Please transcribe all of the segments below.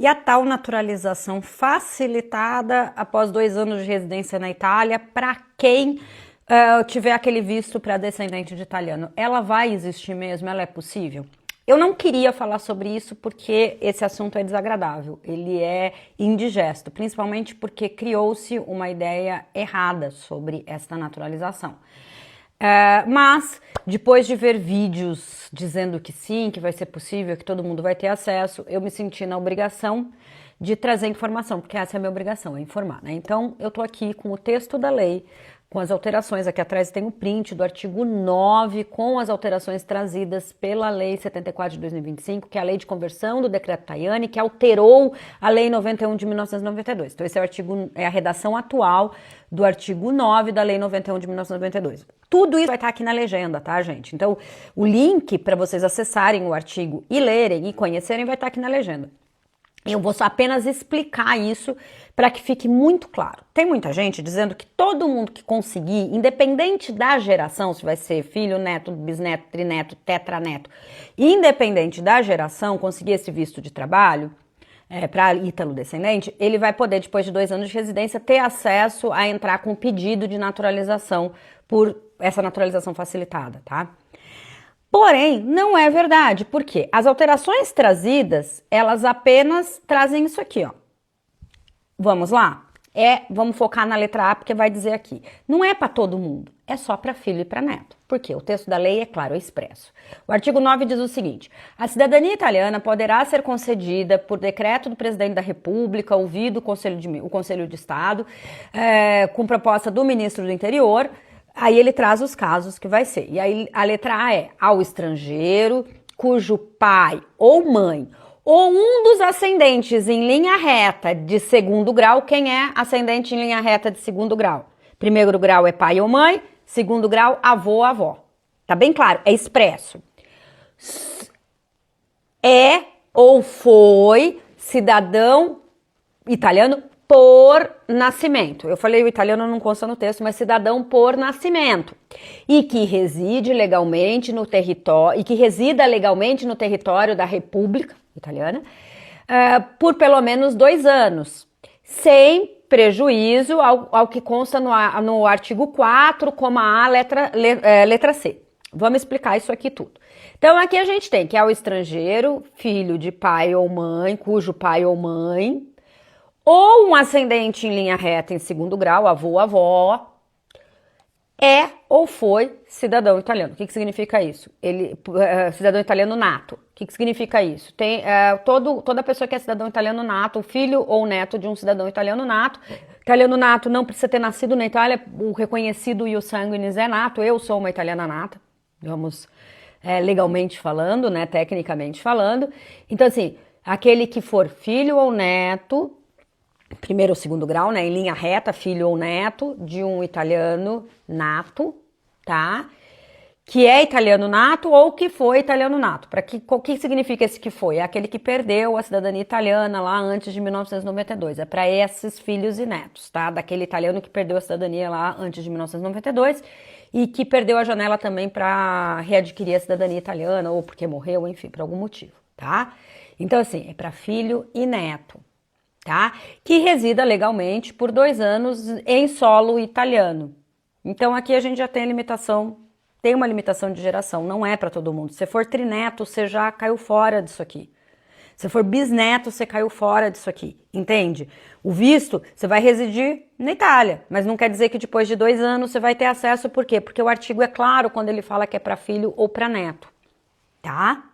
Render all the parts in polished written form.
e a tal naturalização facilitada após 2 anos de residência na Itália para quem tiver aquele visto para descendente de italiano. Ela vai existir mesmo? Ela é possível? Eu não queria falar sobre isso porque esse assunto é desagradável, ele é indigesto, principalmente porque criou-se uma ideia errada sobre esta naturalização. Mas, depois de ver vídeos dizendo que sim, que vai ser possível, que todo mundo vai ter acesso, eu me senti na obrigação de trazer informação, porque essa é a minha obrigação, é informar, né? Então, eu tô aqui com o texto da lei, com as alterações, aqui atrás tem o print do artigo 9, com as alterações trazidas pela Lei 74 de 2025, que é a lei de conversão do decreto Tajani, que alterou a Lei 91 de 1992. Então esse é o artigo, é a redação atual do artigo 9 da Lei 91 de 1992. Tudo isso vai estar aqui na legenda, tá, gente? Então o link para vocês acessarem o artigo e lerem e conhecerem vai estar aqui na legenda. Eu vou só apenas explicar isso para que fique muito claro. Tem muita gente dizendo que todo mundo que conseguir, independente da geração, se vai ser filho, neto, bisneto, trineto, tetraneto, independente da geração, conseguir esse visto de trabalho para ítalo-descendente, ele vai poder, depois de 2 anos de residência, ter acesso a entrar com pedido de naturalização por essa naturalização facilitada, tá? Porém, não é verdade, porque as alterações trazidas, elas apenas trazem isso aqui, ó. Vamos lá? Vamos focar na letra A, porque vai dizer aqui. Não é para todo mundo, é só para filho e para neto. Por quê? O texto da lei é claro, é expresso. O artigo 9 diz o seguinte: a cidadania italiana poderá ser concedida por decreto do presidente da República, ouvido o Conselho de Estado, com proposta do ministro do Interior. Aí ele traz os casos que vai ser. E aí a letra A é ao estrangeiro cujo pai ou mãe ou um dos ascendentes em linha reta de 2º grau. Quem é ascendente em linha reta de 2º grau? 1º grau é pai ou mãe, 2º grau avô ou avó. Tá bem claro, é expresso. É ou foi cidadão italiano por nascimento. Eu falei o italiano não consta no texto, mas cidadão por nascimento. E que reside legalmente no território, e que resida legalmente no território da República Italiana por pelo menos 2 anos, sem prejuízo ao que consta no artigo 4, a letra C. Vamos explicar isso aqui tudo. Então aqui a gente tem que é o estrangeiro, filho de pai ou mãe, cujo pai ou mãe ou um ascendente em linha reta em 2º grau, avô ou avó, é ou foi cidadão italiano. O que significa isso? Cidadão italiano nato. O que significa isso? Tem toda pessoa que é cidadão italiano nato, filho ou neto de um cidadão italiano nato. Italiano nato não precisa ter nascido na Itália, o reconhecido e o sanguinis é nato. Eu sou uma italiana nata, vamos legalmente falando, né, tecnicamente falando. Então assim, aquele que for filho ou neto, 1º ou 2º grau, né, em linha reta, filho ou neto de um italiano nato, tá? Que é italiano nato ou que foi italiano nato. O que significa esse que foi? É aquele que perdeu a cidadania italiana lá antes de 1992. É para esses filhos e netos, tá? Daquele italiano que perdeu a cidadania lá antes de 1992 e que perdeu a janela também para readquirir a cidadania italiana ou porque morreu, enfim, por algum motivo, tá? Então, assim, é para filho e neto. Tá? Que resida legalmente por 2 anos em solo italiano. Então aqui a gente já tem uma limitação de geração, não é para todo mundo. Se for trineto, você já caiu fora disso aqui. Se for bisneto, você caiu fora disso aqui, entende? O visto, você vai residir na Itália, mas não quer dizer que depois de 2 anos você vai ter acesso, por quê? Porque o artigo é claro quando ele fala que é para filho ou para neto, tá?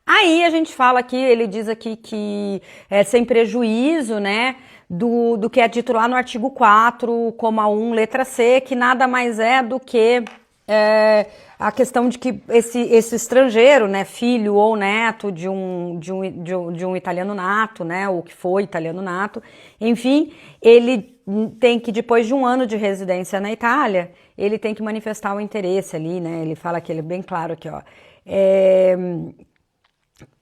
Aí a gente fala aqui, ele diz aqui que é sem prejuízo, né, do que é dito lá no artigo 4, 1, letra C, que nada mais é do que a questão de que esse estrangeiro, né, filho ou neto de um italiano nato, né, ou que foi italiano nato, enfim, ele tem que, depois de 1 ano de residência na Itália, ele tem que manifestar o interesse ali, né, ele fala que ele é bem claro aqui, ó,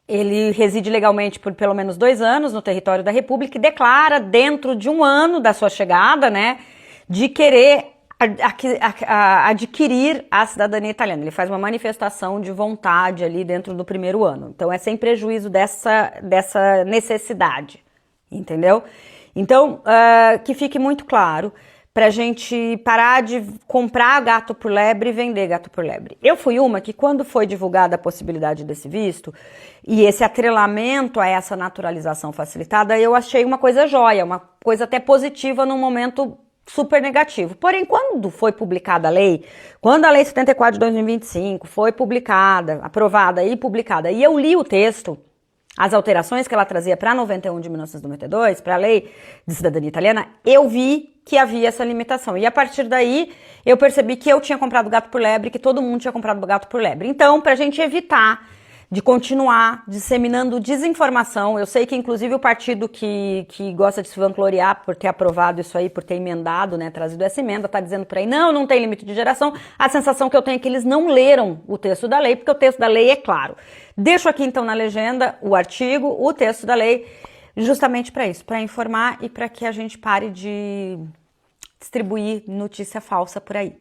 ele reside legalmente por pelo menos 2 anos no território da República e declara, dentro de 1 ano da sua chegada, né, de querer adquirir a cidadania italiana. Ele faz uma manifestação de vontade ali dentro do primeiro ano. Então é sem prejuízo dessa necessidade, entendeu? Então, que fique muito claro pra gente parar de comprar gato por lebre e vender gato por lebre. Eu fui uma que, quando foi divulgada a possibilidade desse visto e esse atrelamento a essa naturalização facilitada, eu achei uma coisa jóia, uma coisa até positiva num momento super negativo. Porém, quando foi publicada a lei, quando a Lei 74 de 2025 foi publicada, aprovada e publicada, e eu li o texto, as alterações que ela trazia para 91 de 1992, para a Lei de Cidadania Italiana, eu vi que havia essa limitação. E a partir daí, eu percebi que eu tinha comprado gato por lebre, que todo mundo tinha comprado gato por lebre. Então, para a gente evitar de continuar disseminando desinformação, eu sei que inclusive o partido que gosta de se vangloriar por ter aprovado isso aí, por ter emendado, né, trazido essa emenda, tá dizendo por aí, não tem limite de geração. A sensação que eu tenho é que eles não leram o texto da lei, porque o texto da lei é claro. Deixo aqui então na legenda o artigo, o texto da lei, justamente para isso, para informar e para que a gente pare de distribuir notícia falsa por aí.